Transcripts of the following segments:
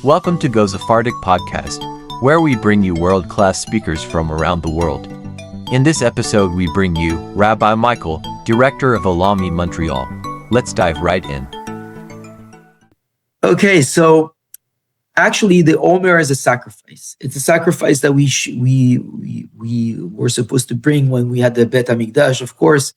Welcome to Go Sephardic Podcast, where we bring you world-class speakers from around the world. In this episode, we bring you Rabbi Michael, Director of Alami Montreal. Let's dive right in. Okay, so actually, the Omer is a sacrifice. It's a sacrifice that we were supposed to bring when we had the Bet HaMikdash, of course,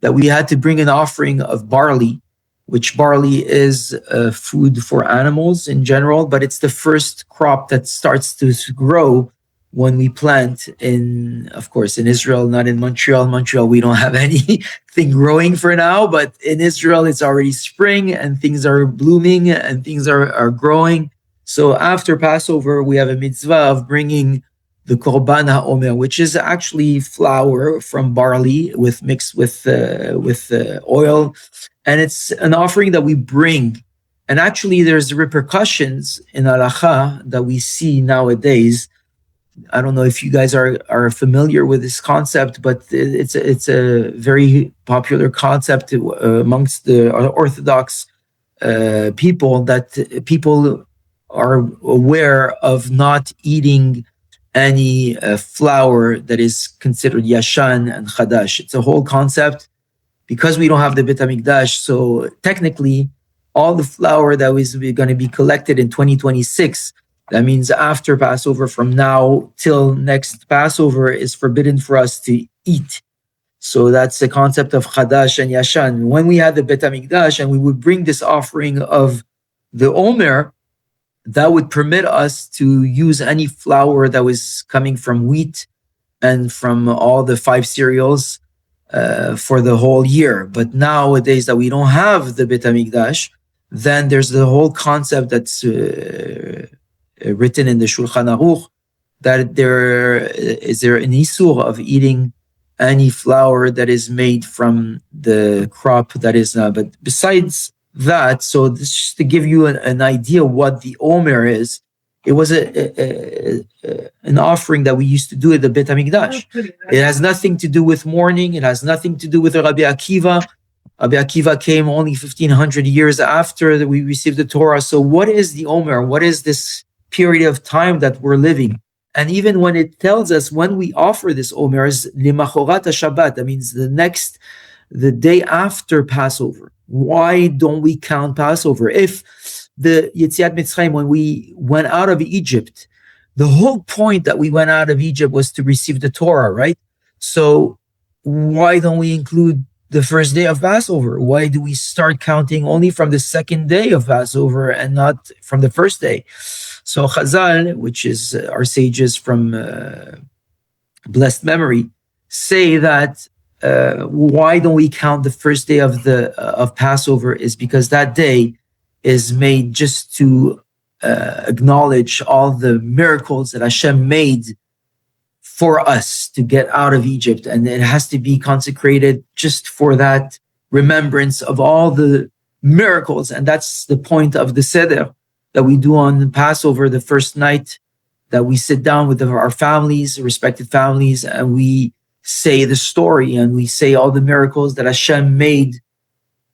that we had to bring an offering of barley, which barley is food for animals in general, but it's the first crop that starts to grow when we plant in, of course, in Israel, not in Montreal. Montreal, we don't have anything growing for now, but in Israel, it's already spring and things are blooming and things are growing. So after Passover, we have a mitzvah of bringing the Korban HaOmer, which is actually flour from barley mixed with oil. And it's an offering that we bring. And actually, there's repercussions in halacha that we see nowadays. I don't know if you guys are familiar with this concept, but it's a very popular concept amongst the Orthodox people, that people are aware of not eating any flour that is considered yashan and chadash. It's a whole concept because we don't have the Bet HaMikdash. So technically, all the flour that is going to be collected in 2026, that means after Passover, from now till next Passover, is forbidden for us to eat. So that's the concept of chadash and yashan. When we had the Bet HaMikdash and we would bring this offering of the Omer, that would permit us to use any flour that was coming from wheat and from all the 5 cereals for the whole year. But nowadays that we don't have the Bet HaMikdash, then there's the whole concept that's written in the Shulchan Aruch, that there is an isur of eating any flour that is made from the crop that is not. But besides that, so this just to give you an idea what the Omer is, it was an offering that we used to do at the Bet HaMikdash. It has nothing to do with mourning. It has nothing to do with Rabbi Akiva. Rabbi Akiva came only 1,500 years after that we received the Torah. So what is the Omer? What is this period of time that we're living? And even when it tells us when we offer this Omer is Limachorat HaShabbat, that means the day after Passover. Why don't we count Passover? If the Yetziat Mitzrayim, when we went out of Egypt, the whole point that we went out of Egypt was to receive the Torah, right? So why don't we include the first day of Passover? Why do we start counting only from the second day of Passover and not from the first day? So Chazal, which is our sages from blessed memory, say that why don't we count the first day of Passover is because that day is made just to acknowledge all the miracles that Hashem made for us to get out of Egypt, and it has to be consecrated just for that remembrance of all the miracles. And that's the point of the Seder that we do on Passover, the first night that we sit down with our families, respected families, and we say the story and we say all the miracles that Hashem made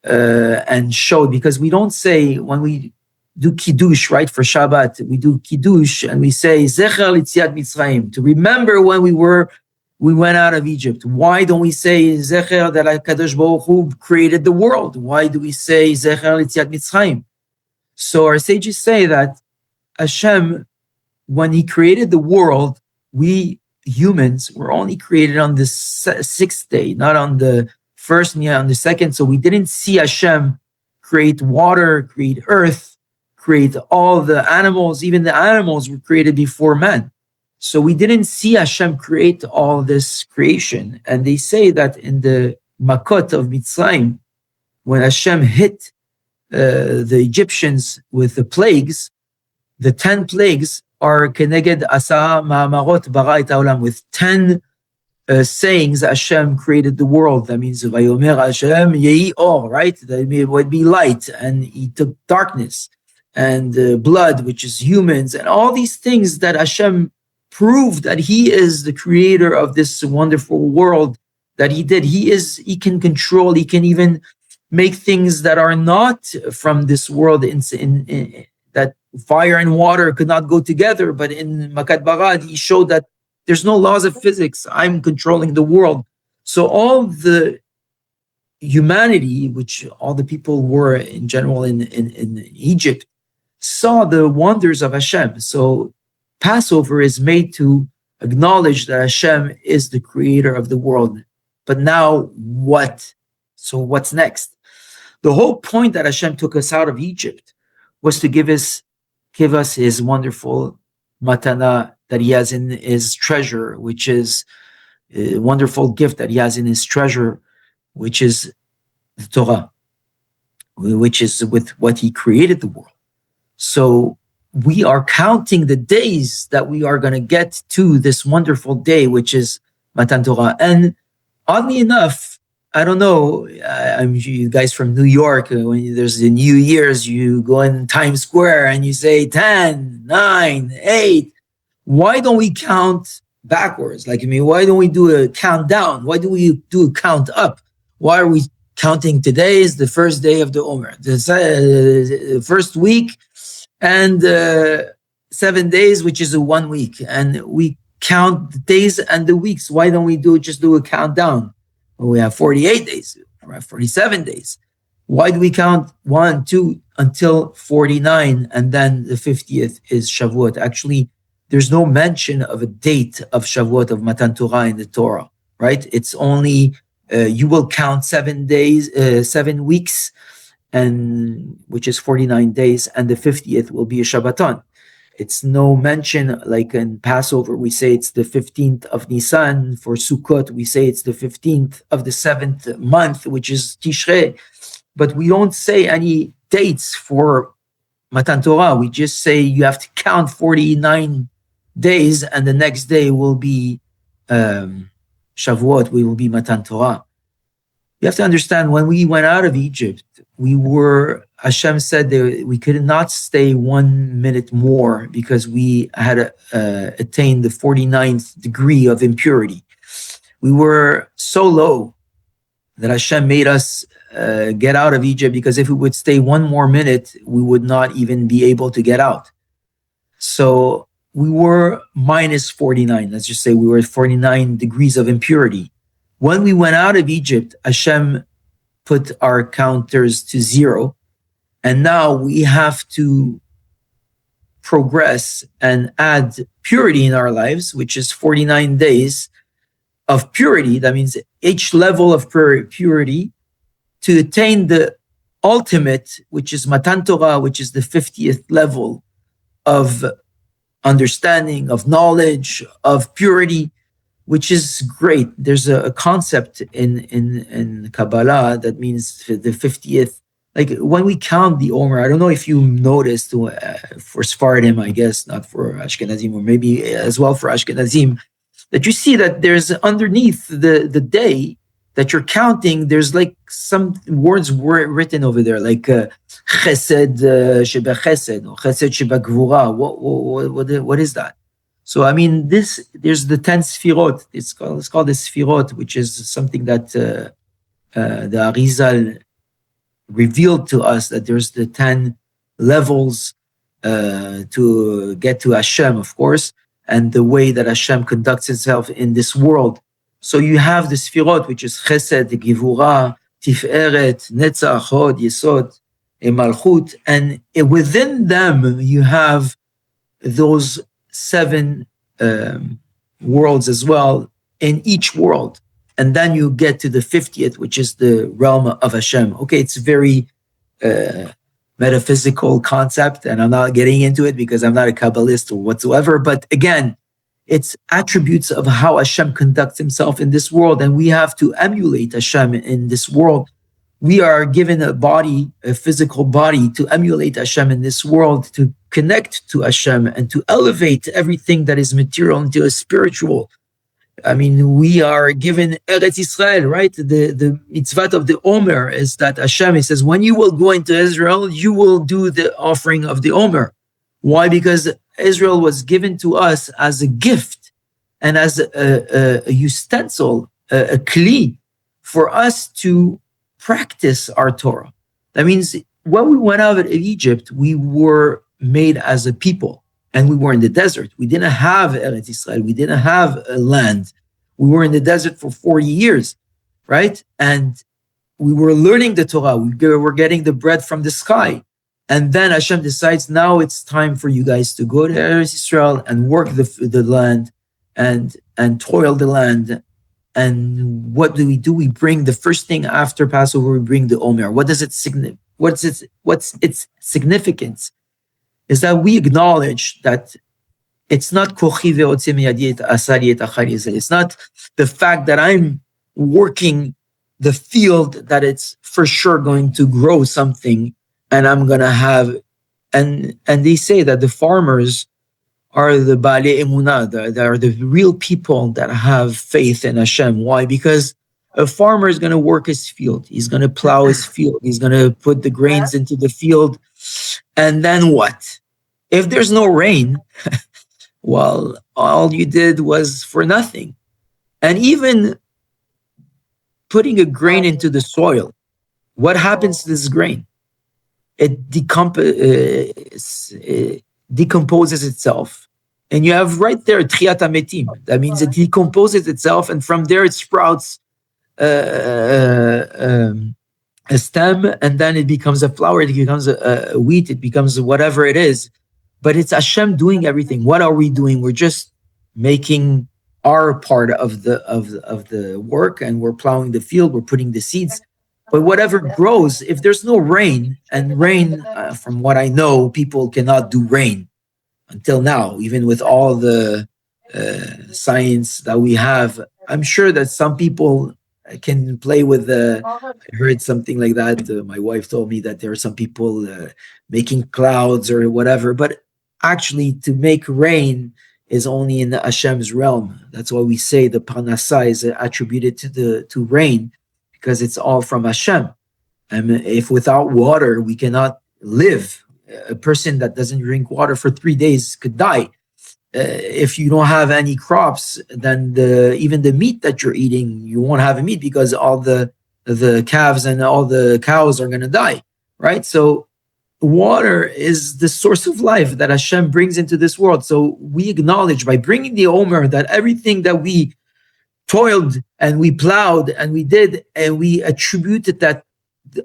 and showed. Because we don't say, when we do Kiddush, right, for Shabbat, we do Kiddush and we say Zecher L'Yetziat Mitzrayim, to remember when we went out of Egypt. Why don't we say Zecher that HaKadosh Baruch Hu created the world? Why do we say Zecher L'Yetziat Mitzrayim? So our sages say that Hashem, when he created the world, we humans were only created on the 6th day, not on the first, and on the second. So we didn't see Hashem create water, create earth, create all the animals. Even the animals were created before man. So we didn't see Hashem create all this creation. And they say that in the Makot of Mitzrayim, when Hashem hit the Egyptians with the plagues, the 10 plagues are Keneged Asa Ma'amarot Bara et Haolam, with 10 sayings Hashem created the world. That means Vayomer Hashem Yehi Or, right? That it would be light, and he took darkness, and blood, which is humans, and all these things that Hashem proved that he is the creator of this wonderful world that he did. He can control, he can even make things that are not from this world that fire and water could not go together. But in Makat Barad, he showed that there's no laws of physics. I'm controlling the world. So all the humanity, which all the people were in general in Egypt, saw the wonders of Hashem. So Passover is made to acknowledge that Hashem is the creator of the world. But now what? So what's next? The whole point that Hashem took us out of Egypt was to give us his wonderful matana that he has in his treasure, which is a wonderful gift that he has in his treasure, which is the Torah, which is with what he created the world. So we are counting the days that we are going to get to this wonderful day, which is Matan Torah. And oddly enough, I don't know, I'm you guys from New York, when there's the New Year's, you go in Times Square and you say 10, 9, 8. Why don't we count backwards? Like, I mean, why don't we do a countdown? Why do we do a count up? Why are we counting today is the first day of the Omer, the first week, and 7 days, which is a 1 week. And we count the days and the weeks. Why don't we just do a countdown? Well, we have 48 days, we have 47 days. Why do we count 1, 2 until 49, and then the 50th is Shavuot? Actually, there's no mention of a date of Shavuot, of Matan Torah in the Torah, right? It's only, you will count 7 days, 7 weeks, and which is 49 days, and the 50th will be a Shabbaton. It's no mention, like in Passover, we say it's the 15th of Nisan. For Sukkot, we say it's the 15th of the 7th month, which is Tishrei. But we don't say any dates for Matan Torah. We just say you have to count 49 days, and the next day will be Shavuot, we will be Matan Torah. You have to understand, when we went out of Egypt, Hashem said that we could not stay 1 minute more because we had attained the 49th degree of impurity. We were so low that Hashem made us get out of Egypt, because if we would stay 1 more minute, we would not even be able to get out. So we were minus 49. Let's just say we were at 49 degrees of impurity. When we went out of Egypt, Hashem put our counters to 0. And now we have to progress and add purity in our lives, which is 49 days of purity. That means each level of purity to attain the ultimate, which is Matan Torah, which is the 50th level of understanding, of knowledge, of purity, which is great. There's a concept in Kabbalah that means the 50th. Like when we count the Omer, I don't know if you noticed, for Sephardim, I guess, not for Ashkenazim, or maybe as well for Ashkenazim, that you see that there's underneath the day that you're counting, there's like some words written over there, like chesed sheba chesed, or chesed sheba gvura. What is that? So, I mean, there's the 10 sfirot. It's called the sfirot, which is something that the Arizal revealed to us, that there's the 10 levels to get to Hashem, of course, and the way that Hashem conducts itself in this world. So you have the Sfirot, which is Chesed, Givura, Tiferet, Netzach, Hod, Yesod, Malchut, and within them you have those 7 worlds as well in each world. And then you get to the 50th, which is the realm of Hashem. Okay, it's a very metaphysical concept, and I'm not getting into it because I'm not a Kabbalist or whatsoever. But again, it's attributes of how Hashem conducts himself in this world, and we have to emulate Hashem in this world. We are given a body, a physical body, to emulate Hashem in this world, to connect to Hashem and to elevate everything that is material into a spiritual. I mean, we are given Eretz Israel, right? The mitzvah of the Omer is that Hashem, he says, when you will go into Israel, you will do the offering of the Omer. Why? Because Israel was given to us as a gift and as a utensil, a kli, for us to practice our Torah. That means when we went out of Egypt, we were made as a people. And we were in the desert. We didn't have Eretz Israel. We didn't have a land. We were in the desert for 40 years, right? And we were learning the Torah. We were getting the bread from the sky. And then Hashem decides, now it's time for you guys to go to Eretz Israel and work the land and toil the land. And what do? We bring the first thing after Passover, we bring the Omer. What does it signify? What's its significance? Is that we acknowledge that it's not kochi ve'otze miyadi et asari et achari ezel. It's not the fact that I'm working the field that it's for sure going to grow something and I'm going to have, and they say that the farmers are the Baalei Emunah, they are the real people that have faith in Hashem. Why? Because a farmer is going to work his field. He's going to plow his field. He's going to put the grains into the field. And then what? If there's no rain, well, all you did was for nothing. And even putting a grain into the soil, what happens to this grain? It decomposes itself. And you have right there Tchiyat HaMetim. That means it decomposes itself, and from there it sprouts a stem, and then it becomes a flower, it becomes a wheat, it becomes whatever it is. But it's Hashem doing everything. What are we doing? We're just making our part of the work, and we're plowing the field, we're putting the seeds. But whatever grows, if there's no rain, and rain, from what I know, people cannot do rain until now, even with all the science that we have. I'm sure that some people can play with I heard something like that. My wife told me that there are some people making clouds or whatever, but actually to make rain is only in the Hashem's realm. That's why we say the parnasah is attributed to rain, because it's all from Hashem. And if without water we cannot live, a person that doesn't drink water for 3 days could die. If you don't have any crops, then even the meat that you're eating, you won't have meat, because all the calves and all the cows are going to die, right? So water is the source of life that Hashem brings into this world. So we acknowledge by bringing the Omer that everything that we toiled and we plowed and we did, and we attributed that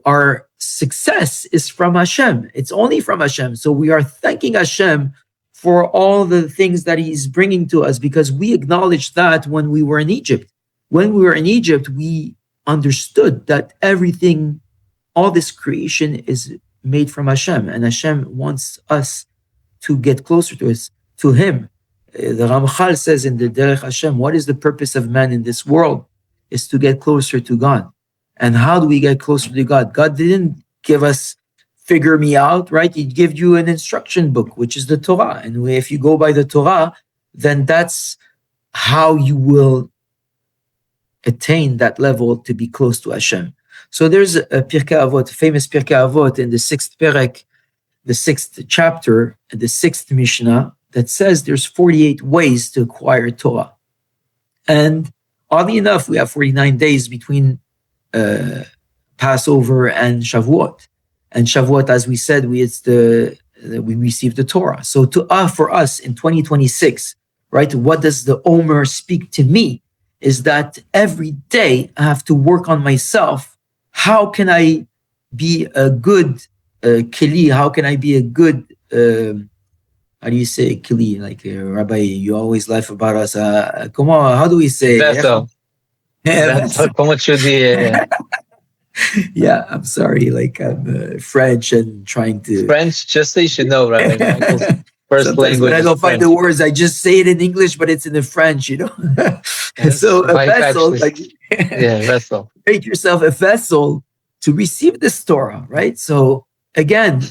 our success is from Hashem. It's only from Hashem. So we are thanking Hashem for all the things that He's bringing to us, because we acknowledged that when we were in Egypt. When we were in Egypt, we understood that everything, all this creation is made from Hashem, and Hashem wants us to get closer to Him. The Ramchal says in the Derech Hashem, what is the purpose of man in this world? Is to get closer to God. And how do we get closer to God? God didn't give us figure me out, right? He gives you an instruction book, which is the Torah. And if you go by the Torah, then that's how you will attain that level to be close to Hashem. So there's a Pirkei Avot, famous Pirkei Avot in the 6th Perek, the 6th chapter, the 6th Mishnah, that says there's 48 ways to acquire Torah. And oddly enough, we have 49 days between Passover and Shavuot. And Shavuot, as we said, we received the Torah. So for us in 2026, right, what does the Omer speak to me is that every day I have to work on myself. How can I be a good keli? How can I be a good, how do you say keli? Like Rabbi, you always laugh about us. Come on, how do we say? Vessel. Como tu dis? Yeah, I'm sorry. Like I'm French and trying to French. Just so you should know, Rabbi Michael's first sometimes language. when I don't find French. the words, I just say it in English, but it's in the French, you know. Yes, So a Mike vessel, actually. like Yeah, vessel. make yourself a vessel to receive this Torah, right? So again,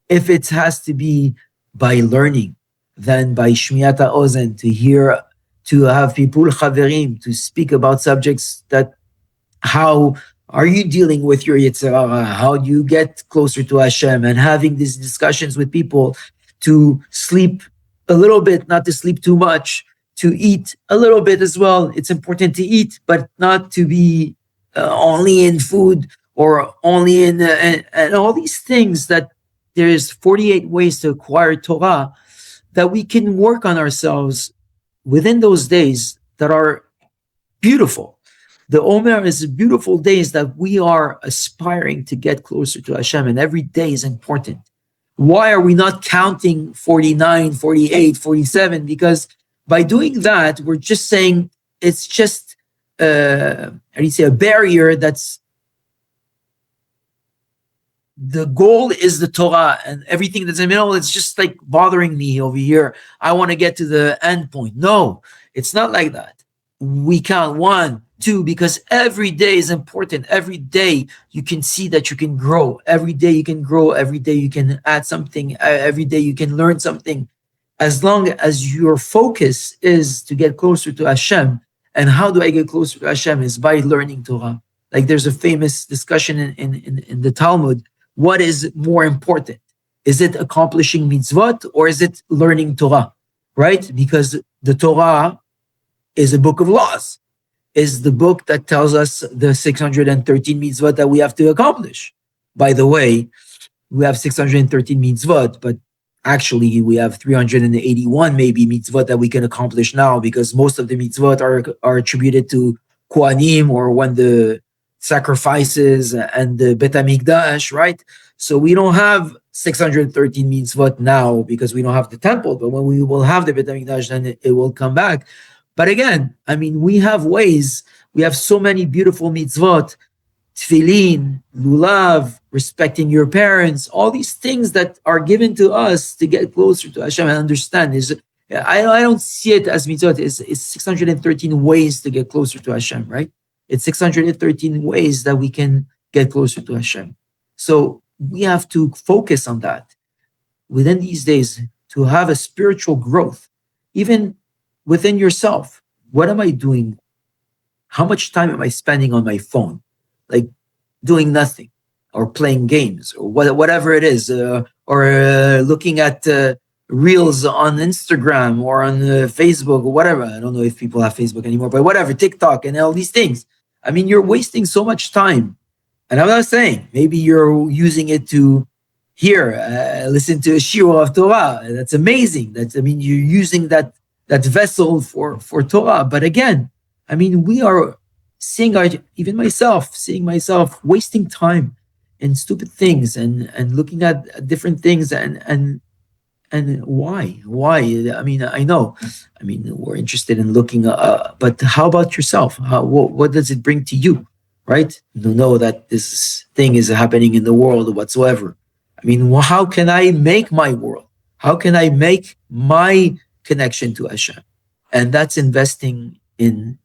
if it has to be by learning, then by shmiyat ha'ozen, to hear, to have people chaverim, to speak about subjects that, how are you dealing with your Yetzer Hara? How do you get closer to Hashem? And having these discussions with people, to sleep a little bit, not to sleep too much, to eat a little bit as well. It's important to eat, but not to be only in food or only in, and all these things that there is 48 ways to acquire Torah, that we can work on ourselves within those days that are beautiful. The Omer is beautiful days that we are aspiring to get closer to Hashem, and every day is important. Why are we not counting 49, 48, 47? Because by doing that, we're just saying it's just how do you say, a barrier that's the goal is the Torah, and everything that's in the middle, it's just like bothering me over here. I want to get to the end point. No, it's not like that. We count 1, 2, because every day is important. Every day you can see that you can grow. Every day you can grow. Every day you can add something. Every day you can learn something. As long as your focus is to get closer to Hashem. And how do I get closer to Hashem? Is by learning Torah. Like there's a famous discussion in the Talmud. What is more important? Is it accomplishing mitzvot or is it learning Torah? Right? Because the Torah is a book of laws, is the book that tells us the 613 mitzvot that we have to accomplish. By the way, we have 613 mitzvot, but actually we have 381 maybe mitzvot that we can accomplish now, because most of the mitzvot are attributed to Kohanim, or when the sacrifices and the Bet HaMikdash, right? So we don't have 613 mitzvot now because we don't have the temple, but when we will have the Bet HaMikdash, then it will come back. But again, I mean, we have ways, we have so many beautiful mitzvot, tefillin, lulav, respecting your parents, all these things that are given to us to get closer to Hashem and understand. I don't see it as mitzvot. It's 613 ways to get closer to Hashem, right? It's 613 ways that we can get closer to Hashem. So we have to focus on that within these days to have a spiritual growth, even within yourself. What am I doing? How much time am I spending on my phone? Like doing nothing, or playing games, or whatever it is, or looking at reels on Instagram or on Facebook or whatever. I don't know if people have Facebook anymore, but whatever, TikTok and all these things. I mean, you're wasting so much time. And I'm not saying maybe you're using it to listen to a shiur of Torah. That's amazing. You're using that vessel for Torah. But again, I mean, we are seeing myself wasting time in stupid things and looking at different things and why? I mean, I know. I mean, we're interested in looking, but how about yourself? What does it bring to you, right? To know that this thing is happening in the world whatsoever. I mean, how can I make my world? How can I make my connection to Hashem? And that's investing in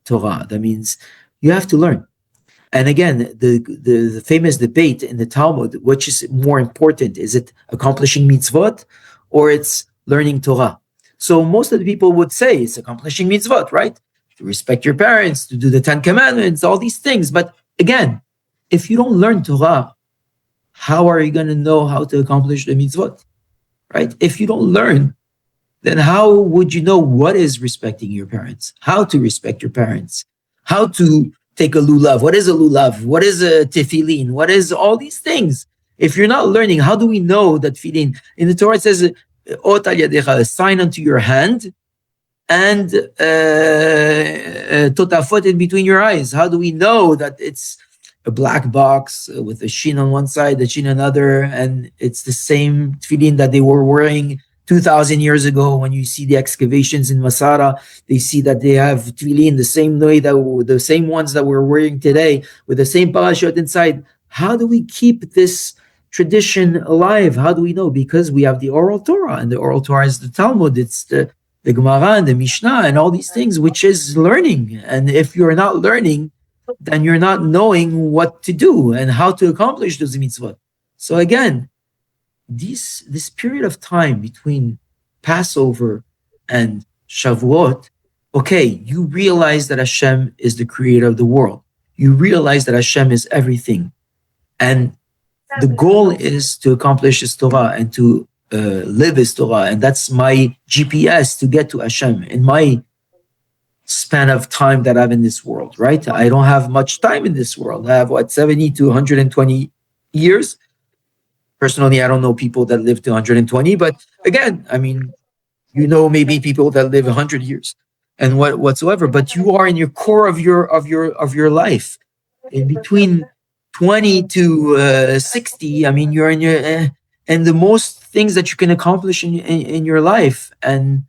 Torah. That means you have to learn. And again, the famous debate in the Talmud, which is more important? Is it accomplishing mitzvot or it's learning Torah? So most of the people would say it's accomplishing mitzvot, right? To respect your parents, to do the 10 commandments, all these things. But again, if you don't learn Torah, how are you going to know how to accomplish the mitzvot, right? If you don't learn, then how would you know what is respecting your parents? How to respect your parents? How to take a lulav? What is a lulav? What is a tefillin? What is all these things? If you're not learning, how do we know that tefillin? In the Torah it says, Ot al yadecha, a sign unto your hand, and totafot in between your eyes. How do we know that it's a black box with a shin on one side, the shin on another, and it's the same tefillin that they were wearing 2,000 years ago? When you see the excavations in Masada, they see that they have tefillin the same way, the same ones that we're wearing today, with the same parashot inside. How do we keep this tradition alive? How do we know? Because we have the oral Torah, and the oral Torah is the Talmud, it's the Gemara and the Mishnah and all these things, which is learning. And if you're not learning, then you're not knowing what to do and how to accomplish those mitzvot. So again, this period of time between Passover and Shavuot, okay, you realize that Hashem is the creator of the world. You realize that Hashem is everything. And the goal is to accomplish His Torah and to live His Torah. And that's my GPS to get to Hashem in my span of time that I have in this world, right? I don't have much time in this world. I have 70 to 120 years. Personally, I don't know people that live to 120, but again, I mean, maybe people that live 100 years and whatsoever, but you are in your core of your life in between 20 to 60. I mean, you're in your and the most things that you can accomplish in your life. And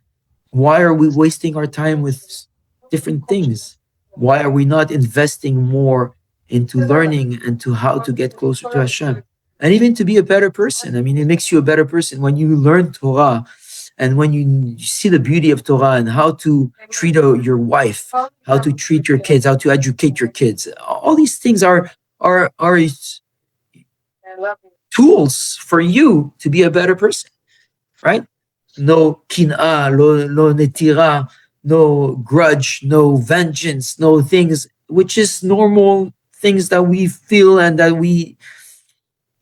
why are we wasting our time with different things? Why are we not investing more into learning and to how to get closer to Hashem and even to be a better person? I mean, it makes you a better person when you learn Torah and when you see the beauty of Torah and how to treat your wife, how to treat your kids, how to educate your kids. All these things are tools for you to be a better person, right? No kin'ah, no netira, no grudge, no vengeance, no things, which is normal things that we feel and that we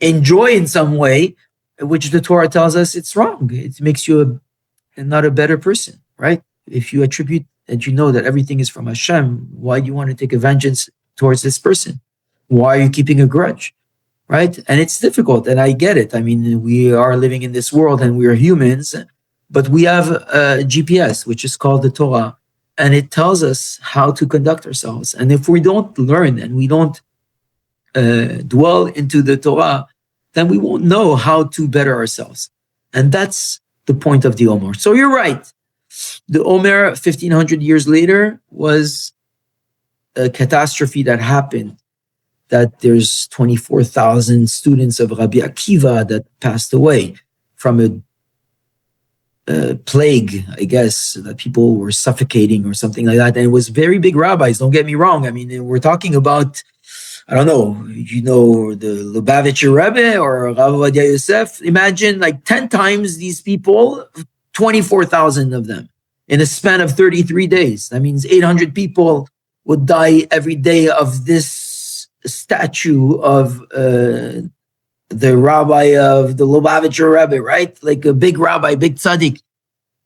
enjoy in some way, which the Torah tells us it's wrong. It makes you not a better person, right? If you attribute and you know that everything is from Hashem, why do you want to take a vengeance towards this person? Why are you keeping a grudge? Right? And it's difficult, and I get it. I mean, we are living in this world and we are humans, but we have a GPS, which is called the Torah, and it tells us how to conduct ourselves. And if we don't learn and we don't dwell into the Torah, then we won't know how to better ourselves. And that's the point of the Omer. So you're right. The Omer, 1,500 years later, was a catastrophe that happened, that there's 24,000 students of Rabbi Akiva that passed away from a plague, I guess, that people were suffocating or something like that. And it was very big rabbis, don't get me wrong. I mean, we're talking about, I don't know, the Lubavitcher Rebbe or Rav Ovadia Yosef. Imagine like 10 times these people, 24,000 of them in a span of 33 days. That means 800 people would die every day of this statue of the rabbi of the Lubavitcher Rebbe, right? Like a big rabbi, big tzaddik.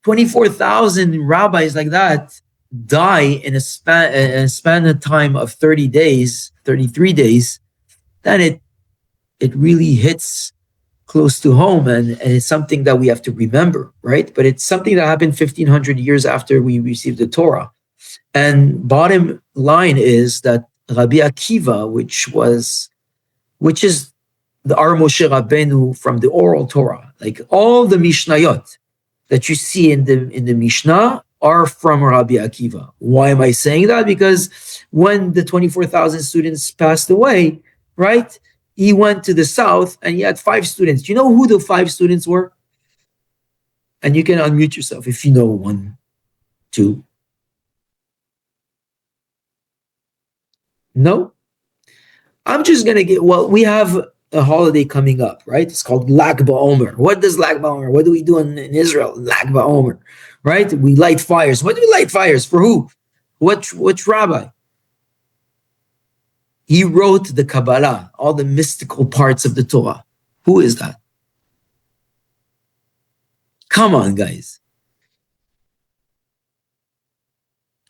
24,000 rabbis like that die in a span of time of 30 days, 33 days. Then it really hits close to home, and it's something that we have to remember, right? But it's something that happened 1,500 years after we received the Torah. And bottom line is that Rabbi Akiva, which is our Moshe Rabbeinu from the oral Torah, like all the Mishnayot that you see in the Mishnah are from Rabbi Akiva. Why am I saying that? Because when the 24,000 students passed away, right, he went to the south and he had 5 students. Do you know who the 5 students were? And you can unmute yourself if you know 1, 2. No? I'm just going to we have a holiday coming up, right? It's called Lag BaOmer. What does Lag BaOmer? What do we do in Israel? Lag BaOmer, right? We light fires. What do we light fires? For who? Which rabbi? He wrote the Kabbalah, all the mystical parts of the Torah. Who is that? Come on, guys.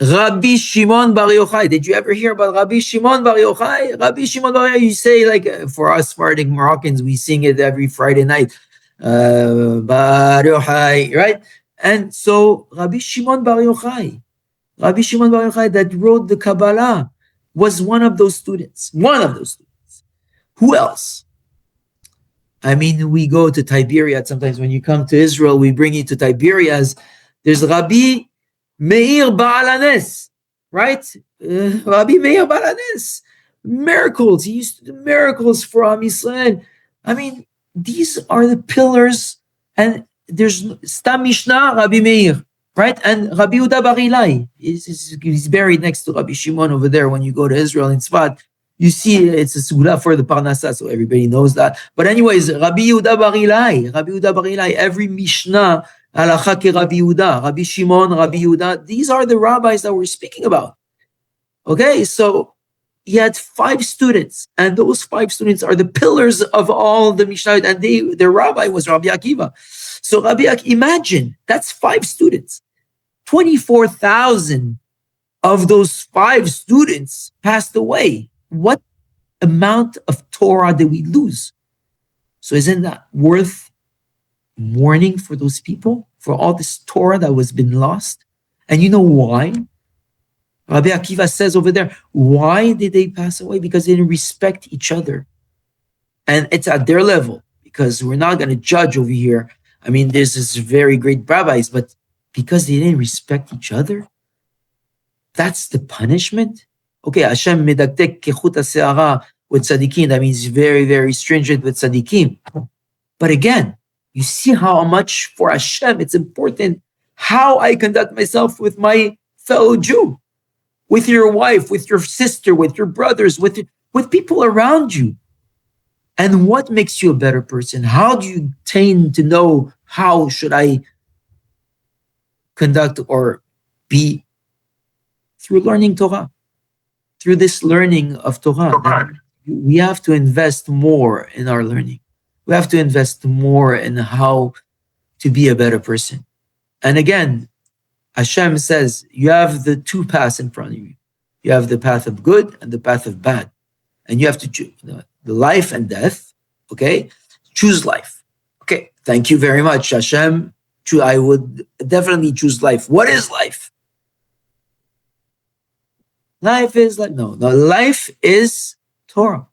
Rabbi Shimon Bar Yochai. Did you ever hear about Rabbi Shimon Bar Yochai? Rabbi Shimon Bar Yochai, you say, like, for us Sephardic Moroccans, we sing it every Friday night. Bar Yochai, right? And so Rabbi Shimon Bar Yochai that wrote the Kabbalah was one of those students. Who else? I mean, we go to Tiberias. Sometimes when you come to Israel, we bring you to Tiberias. There's Rabbi Meir Baal HaNes, right? Rabbi Meir Baal HaNes. Miracles. He used to do miracles for Am Yisrael. I mean, these are the pillars. And there's Stam Mishnah, Rabbi Meir, right? And Rabbi Yehuda Bar Ilai. He's buried next to Rabbi Shimon over there. When you go to Israel in Tzfat, you see it's a segula for the Parnasah, so everybody knows that. But anyways, Rabbi Yehuda Bar Ilai, every Mishnah, Halacha ke Rabbi Yehuda, Rabbi Shimon, Rabbi Yehuda, these are the rabbis that we're speaking about. Okay, so he had 5 students, and those 5 students are the pillars of all the Mishnah, and their rabbi was Rabbi Akiva. So imagine, that's 5 students. 24,000 of those 5 students passed away. What amount of Torah did we lose? So isn't that worth mourning for those people, for all this Torah that was been lost? And you know why? Rabbi Akiva says over there, why did they pass away? Because they didn't respect each other. And it's at their level, because we're not going to judge over here. I mean, there's this very great rabbis, but because they didn't respect each other, that's the punishment. Okay, Hashem medaktek kechut se'ara with tzaddikim. That means very, very stringent with tzaddikim. But again, you see how much for Hashem it's important how I conduct myself with my fellow Jew, with your wife, with your sister, with your brothers, with people around you. And what makes you a better person? How do you attain to know how should I conduct or be? Through learning Torah, through this learning of Torah. We have to invest more in our learning. We have to invest more in how to be a better person. And again, Hashem says, you have the two paths in front of you. You have the path of good and the path of bad. And you have to choose the life and death. Okay? Choose life. Okay. Thank you very much, Hashem. I would definitely choose life. What is life? Life is like, no, life is Torah.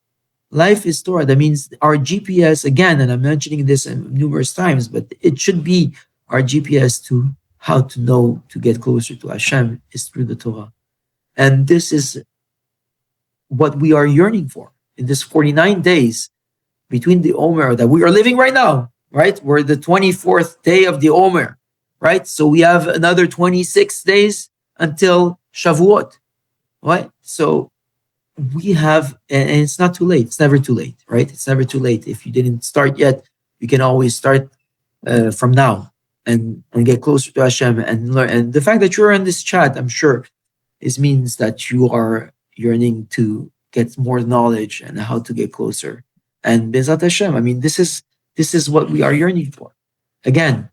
Life is Torah. That means our GPS, again, and I'm mentioning this numerous times, but it should be our GPS to how to know to get closer to Hashem is through the Torah. And this is what we are yearning for in this 49 days between the Omer that we are living right now, right? We're the 24th day of the Omer, right? So we have another 26 days until Shavuot, right? So we have, and it's not too late. It's never too late, right? It's never too late. If you didn't start yet, you can always start from now and get closer to Hashem and learn. And the fact that you're in this chat, I'm sure, means that you are yearning to get more knowledge and how to get closer. And Bezat Hashem, I mean, this is what we are yearning for. Again,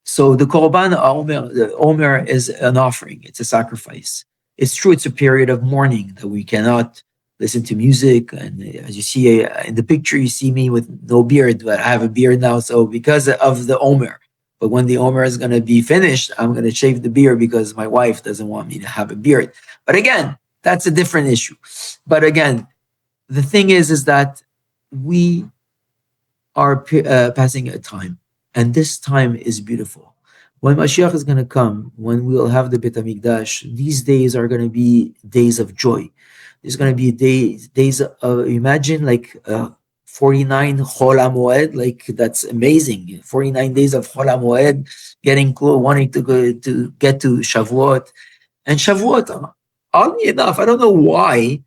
so the Korban Omer, the Omer is an offering. It's a sacrifice. It's true, it's a period of mourning that we cannot listen to music. And as you see in the picture, you see me with no beard, but I have a beard now. So because of the Omer, but when the Omer is going to be finished, I'm going to shave the beard because my wife doesn't want me to have a beard. But again, that's a different issue. But again, the thing is that we are passing a time, and this time is beautiful. When Mashiach is going to come, when we will have the Beit HaMikdash, these days are going to be days of joy. There's going to be days of, imagine like 49 Chol HaMoed, like that's amazing. 49 days of Chol HaMoed, getting close, wanting to go to get to Shavuot. And Shavuot, oddly enough, I don't know why,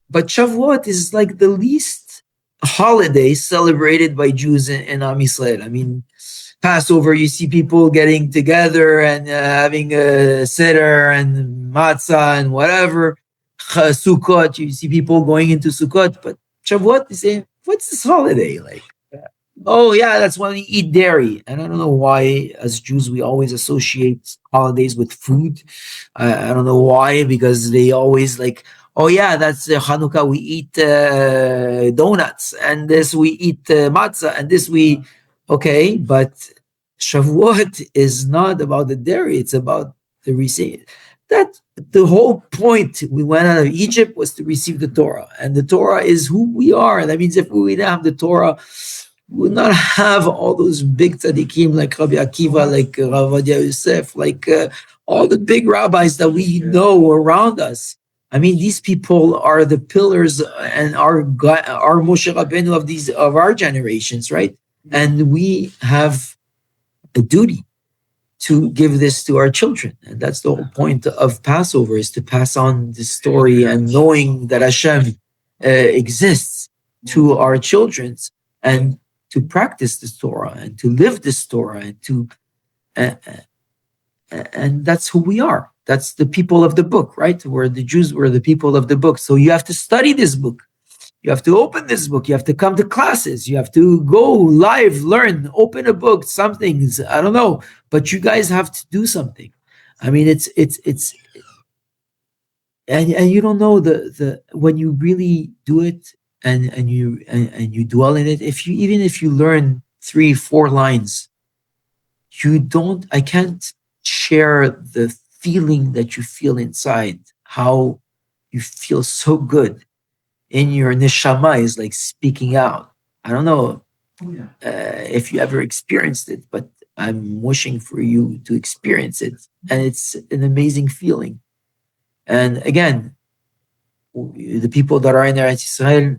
but Shavuot is like the least holiday celebrated by Jews in Am Yisrael. I mean, Passover, you see people getting together and having a seder and matzah and whatever. Sukkot, you see people going into Sukkot. But Shavuot, you say, what's this holiday like? Oh, yeah, that's when we eat dairy. And I don't know why, as Jews, we always associate holidays with food. I don't know why, because they always like, oh, yeah, that's Hanukkah, we eat donuts. And this we eat matzah. And this we... Okay, but Shavuot is not about the dairy, it's about the receive. That the whole point we went out of Egypt was to receive the Torah. And the Torah is who we are. That means if we didn't have the Torah, we would not have all those big tzaddikim like Rabbi Akiva, like Rav Yosef, like all the big rabbis that we know around us. I mean, these people are the pillars and our Moshe Rabbeinu of our generations, right? And we have a duty to give this to our children. And that's the whole point of Passover, is to pass on this story and knowing that Hashem exists to our children, and to practice this Torah and to live this Torah and to and that's who we are. That's the people of the book, right? We're the Jews, we're the people of the book. So you have to study this book. You have to open this book. You have to come to classes. You have to go live, learn, open a book, some things. I don't know. But you guys have to do something. I mean, it's and you don't know the when you really do it, and you dwell in it, if you even if you learn 3 4 lines, you don't I can't share the feeling that you feel inside, how you feel so good in your neshama is like speaking out. I don't know if you ever experienced it, but I'm wishing for you to experience it, and it's an amazing feeling. And again, the people that are in Eretz Israel,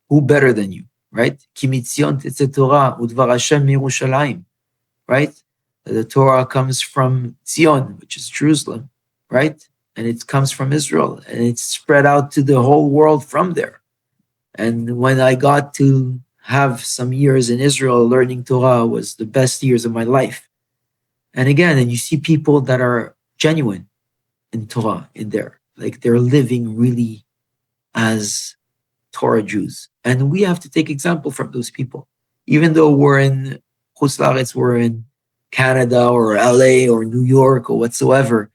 who better than you, right? Ki mitzion tetzeh Torah udvar Hashem miYerushalayim, right? The Torah comes from Zion, which is Jerusalem, right? And it comes from Israel, and it's spread out to the whole world from there. And when I got to have some years in Israel learning Torah, was the best years of my life. And again, and you see people that are genuine in Torah in there, like they're living really as Torah Jews. And we have to take example from those people. Even though we're in Chutz La'aretz, we're in Canada or LA or New York or whatsoever,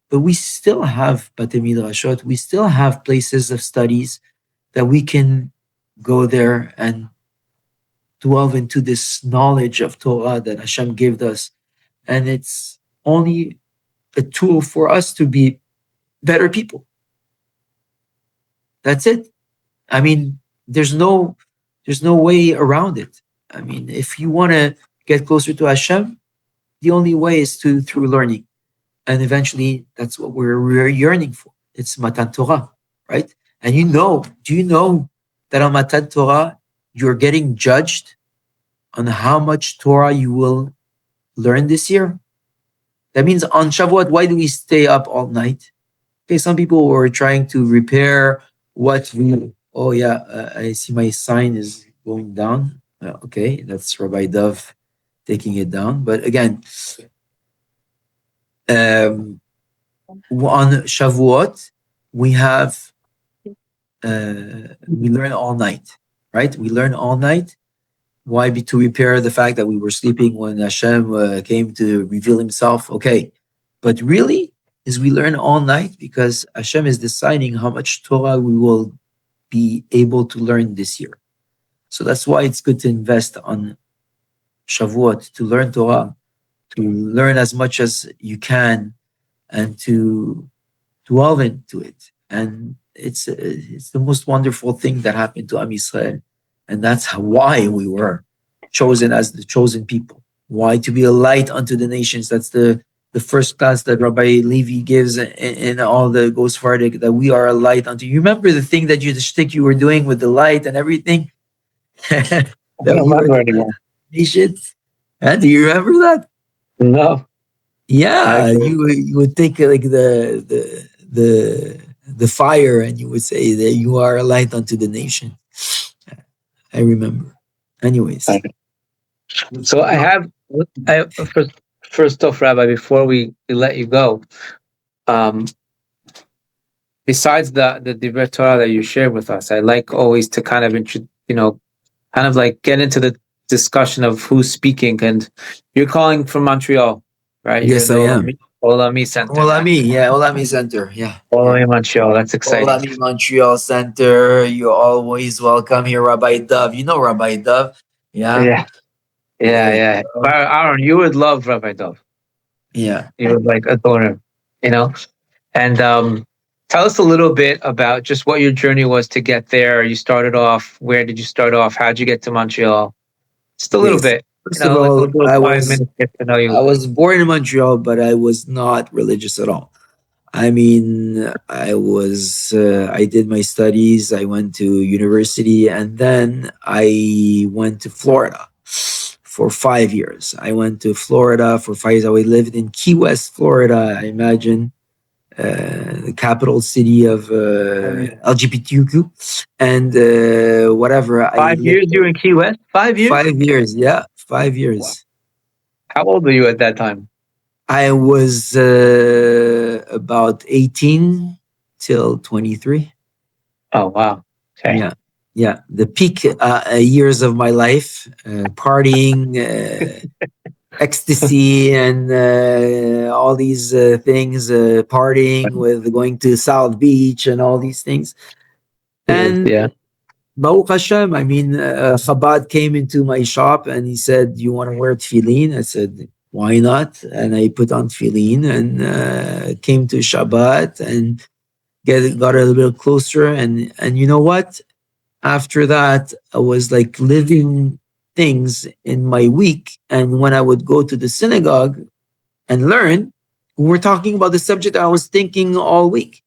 but we still have Batei Midrashot, we still have places of studies that we can go there and delve into this knowledge of Torah that Hashem gave us. And it's only a tool for us to be better people. That's it. I mean, there's no way around it. I mean, if you want to get closer to Hashem, the only way is through learning. And eventually that's what we're yearning for. It's Matan Torah, right? And do you know that on Matan Torah, you're getting judged on how much Torah you will learn this year? That means on Shavuot, why do we stay up all night? Okay, some people were trying to repair what we... Oh yeah, I see my sign is going down. Okay, that's Rabbi Dov taking it down. But again, on Shavuot, we have... we learn all night, right? We learn all night. Why? To repair the fact that we were sleeping when Hashem came to reveal himself. Okay. But really, is we learn all night because Hashem is deciding how much Torah we will be able to learn this year. So that's why it's good to invest on Shavuot, to learn Torah, to learn as much as you can, and to delve into it. And it's the most wonderful thing that happened to Am Yisrael. And that's why we were chosen as the chosen people. Why? To be a light unto the nations. That's the first class that Rabbi Levi gives in all the Ghost Fardik, that we are a light unto. You remember the thing that the shtick you were doing with the light and everything? That I don't remember anymore. Nations? Do you remember that? No. Yeah, you would take like the fire, and you would say that you are a light unto the nation. I remember. Anyways. So first off, Rabbi, before we let you go, besides the Divrei Torah that you shared with us, I like always to kind of kind of like get into the discussion of who's speaking. And you're calling from Montreal, right? Yes, I am. Olami Center. Olami Center, yeah. Olami Montreal, that's exciting. Olami Montreal Center, you're always welcome here, Rabbi Dov. You know Rabbi Dov, yeah? Yeah. Aaron, you would love Rabbi Dov. Yeah. You would like adore him, And tell us a little bit about just what your journey was to get there. You started off, where did you start off? How'd you get to Montreal? Just a little bit. First of all, I was born in Montreal, but I was not religious at all. I mean, I did my studies, I went to university, and then I went to Florida for 5 years. I went to Florida for 5 years. I lived in Key West, Florida, I imagine, the capital city of LGBTQ, and whatever. 5 years you were in Key West? 5 years? 5 years, yeah. 5 years. Wow. How old were you at that time? I was about 18 till 23. Oh, wow. Okay. Yeah. The peak years of my life, partying, ecstasy, and all these things, partying with going to South Beach and all these things. And Baruch Hashem, I mean, Chabad came into my shop and he said, "You want to wear tefillin?" I said, "Why not?" And I put on tefillin and came to Shabbat and got a little bit closer. And you know what? After that, I was like living things in my week. And when I would go to the synagogue and learn, we were talking about the subject I was thinking all week.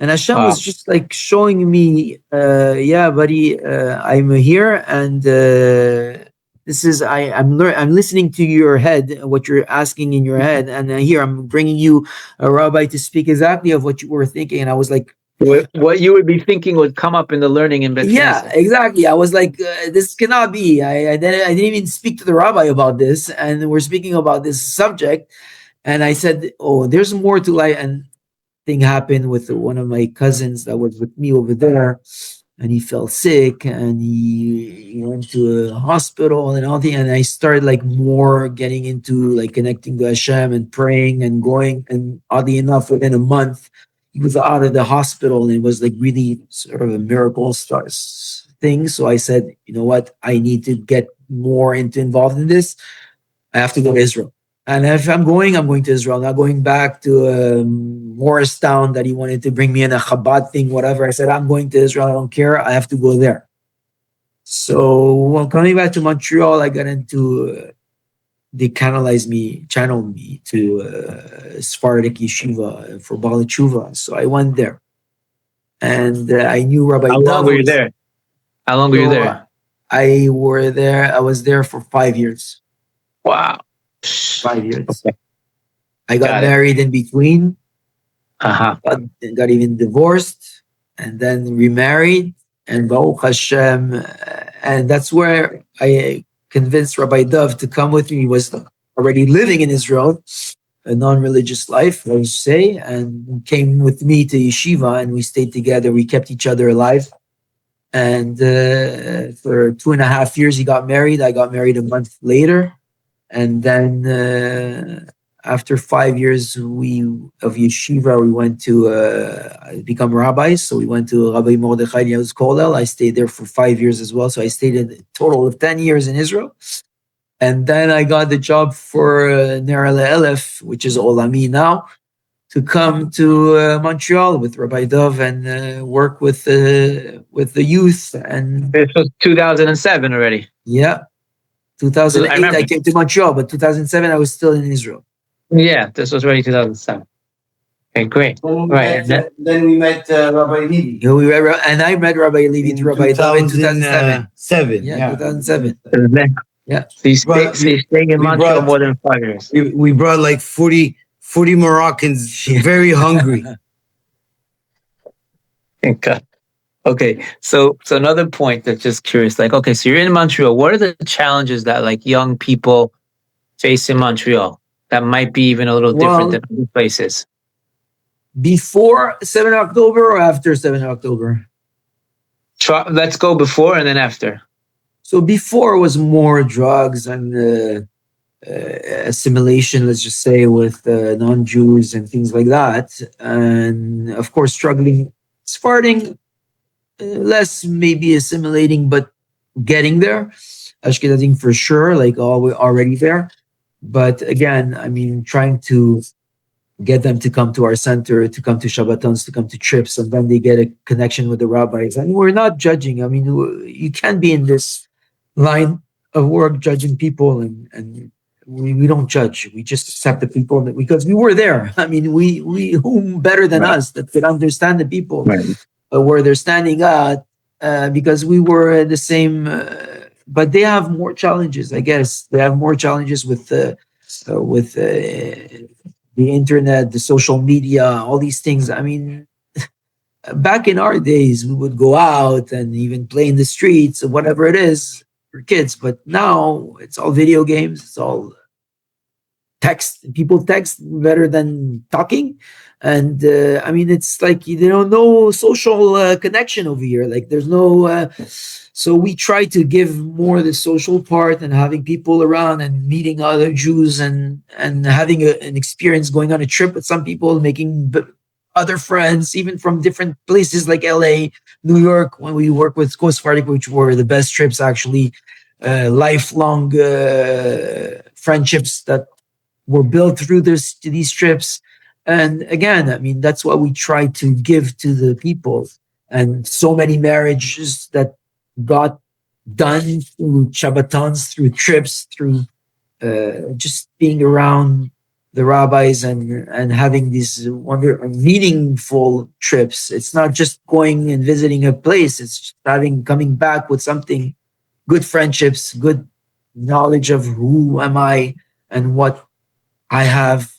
And Hashem was Wow. just like showing me, yeah, buddy, I'm here, and this is I'm listening to your head, what you're asking in your head, and here I'm bringing you a rabbi to speak exactly of what you were thinking. And I was like, What you would be thinking would come up in the learning in Beit yeah, Knesset. exactly. I was like, this cannot be. I didn't even speak to the rabbi about this, and we're speaking about this subject. And I said, oh, there's more to life. And thing happened with one of my cousins that was with me over there, and he fell sick and he went to a hospital and all the, and I started like more getting into like connecting to Hashem and praying and going, and oddly enough within a month he was out of the hospital, and it was like really sort of a miracle starts thing. So I said, you know what, I need to get more involved in this. I have to go to Israel. And if I'm going to Israel, not going back to Morristown that he wanted to bring me in a Chabad thing, whatever. I said, I'm going to Israel. I don't care. I have to go there. So when coming back to Montreal, I got into, they channeled me to Sephardic Yeshiva for Bala Tshuva. So I went there. And I knew Rabbi How long were you Davos. there? How long were you there? I was there for 5 years. Wow. 5 years. Okay. I got married in between. Uh-huh. Got even divorced and then remarried, and Baruch Hashem, and that's where I convinced Rabbi Dov to come with me. He was already living in Israel, a non-religious life, I would say, and came with me to yeshiva, and we stayed together. We kept each other alive. And for 2.5 years, he got married. I got married a month later. And then after 5 years of yeshiva, we went to become rabbis. So we went to Rabbi Mordechai Yehud's Kollel. I stayed there for 5 years as well. So I stayed a total of 10 years in Israel. And then I got the job for Ner Elef, which is Olami now, to come to Montreal with Rabbi Dov and work with the youth. And this was 2007 already. Yeah. 2008, I came to Montreal, but 2007, I was still in Israel. Yeah, this was already 2007. Okay, great. Right. Then we met Rabbi Levy. Yeah, and I met Rabbi Levy to Rabbi Dov in 2007. Yeah, 2007. Yeah. So you staying in Montreal more than 5 years. We brought like 40 Moroccans, very hungry. Okay, so another point that's just curious, like, okay, so you're in Montreal. What are the challenges that like young people face in Montreal that might be even a little different than other places? Before 7 October or after 7 October? Let's go before and then after. So before was more drugs and assimilation, let's just say, with non-Jews and things like that. And of course, struggling, Sephardim, less maybe assimilating, but getting there. Ashkenazim for sure, like already there. But again, I mean, trying to get them to come to our center, to come to Shabbatons, to come to trips, and then they get a connection with the rabbis. And we're not judging. I mean, you can't be in this line of work judging people, and we don't judge. We just accept the people because we were there. I mean, we who better than us that could understand the people where they're standing at, because we were the same. But they have more challenges, I guess. They have more challenges with the internet, the social media, all these things. I mean, back in our days, we would go out and even play in the streets or whatever it is for kids. But now it's all video games. It's all text. People text better than talking. And I mean, it's like, no social connection over here. Like there's no... So we try to give more the social part and having people around and meeting other Jews and having an experience, going on a trip with some people, making other friends, even from different places like LA, New York, when we work with Coast Sephardic, which were the best trips actually, lifelong friendships that were built through these trips. And again, I mean, that's what we try to give to the people. And so many marriages that got done through Shabbatons, through trips, through just being around the rabbis and having these meaningful trips. It's not just going and visiting a place. It's just coming back with something, good friendships, good knowledge of who am I and what I have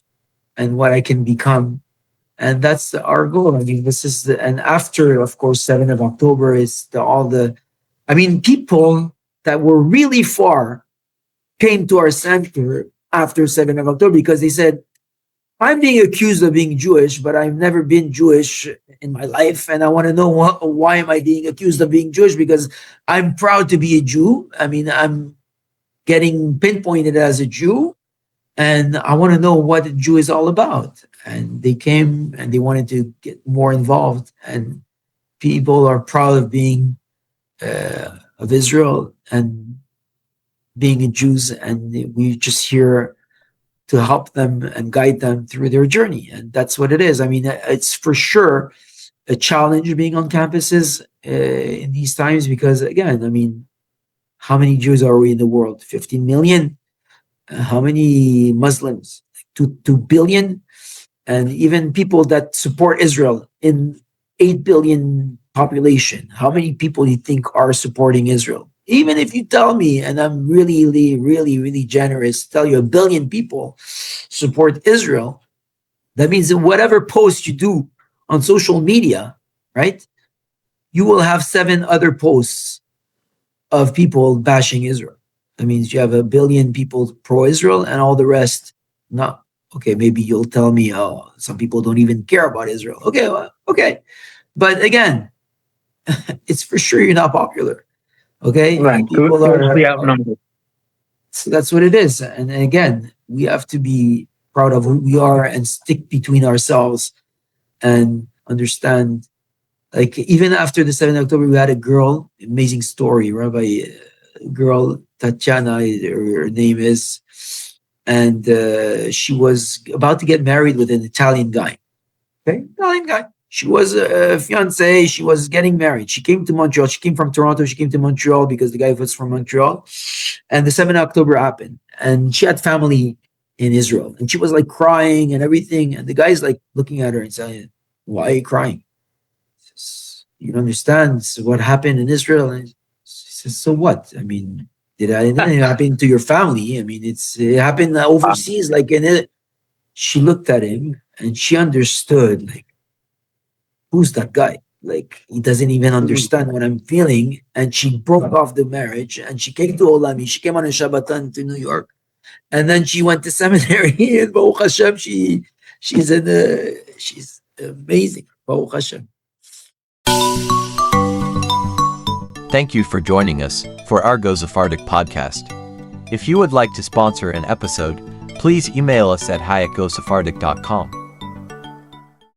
and what I can become. And that's our goal. I mean, and after, of course, 7th of October is people that were really far came to our center after 7th of October because they said, I'm being accused of being Jewish, but I've never been Jewish in my life. And I want to know why am I being accused of being Jewish? Because I'm proud to be a Jew. I mean, I'm getting pinpointed as a Jew. And I want to know what a Jew is all about. And they came and they wanted to get more involved. And people are proud of being of Israel and being a Jews. And we're just here to help them and guide them through their journey. And that's what it is. I mean, it's for sure a challenge being on campuses in these times because, again, I mean, how many Jews are we in the world? 15 million? How many Muslims? 2 billion? And even people that support Israel in 8 billion population. How many people do you think are supporting Israel? Even if you tell me, and I'm really, really, really generous, tell you 1 billion people support Israel, that means that whatever post you do on social media, right, you will have 7 other posts of people bashing Israel. That means you have 1 billion people pro-Israel and all the rest not. Okay, maybe you'll tell me, oh, some people don't even care about Israel. Okay, well, okay. But again, it's for sure you're not popular. Okay? Right. People Grossly outnumbered. So that's what it is. And again, we have to be proud of who we are and stick between ourselves and understand. Like even after the 7th of October, we had a girl, amazing story, Rabbi, girl, Tatiana, her name is, and she was about to get married with an Italian guy. Okay, Italian guy. She was a fiance. She was getting married. She came to Montreal. She came from Toronto. She came to Montreal because the guy was from Montreal. And the 7th of October happened. And she had family in Israel. And she was like crying and everything. And the guy's like looking at her and saying, why are you crying? Says, you don't understand what happened in Israel. And she says, so what? I mean, it didn't happen to your family. I mean, it happened overseas. Like in it. She looked at him and she understood, like, who's that guy? Like, he doesn't even understand what I'm feeling. And she broke off the marriage and she came to Olami. She came on a Shabbaton to New York. And then she went to seminary. And Baruch Hashem, she's amazing. Baruch Hashem. Thank you for joining us for our Go Sephardic podcast. If you would like to sponsor an episode, please email us at hi@gosephardic.com.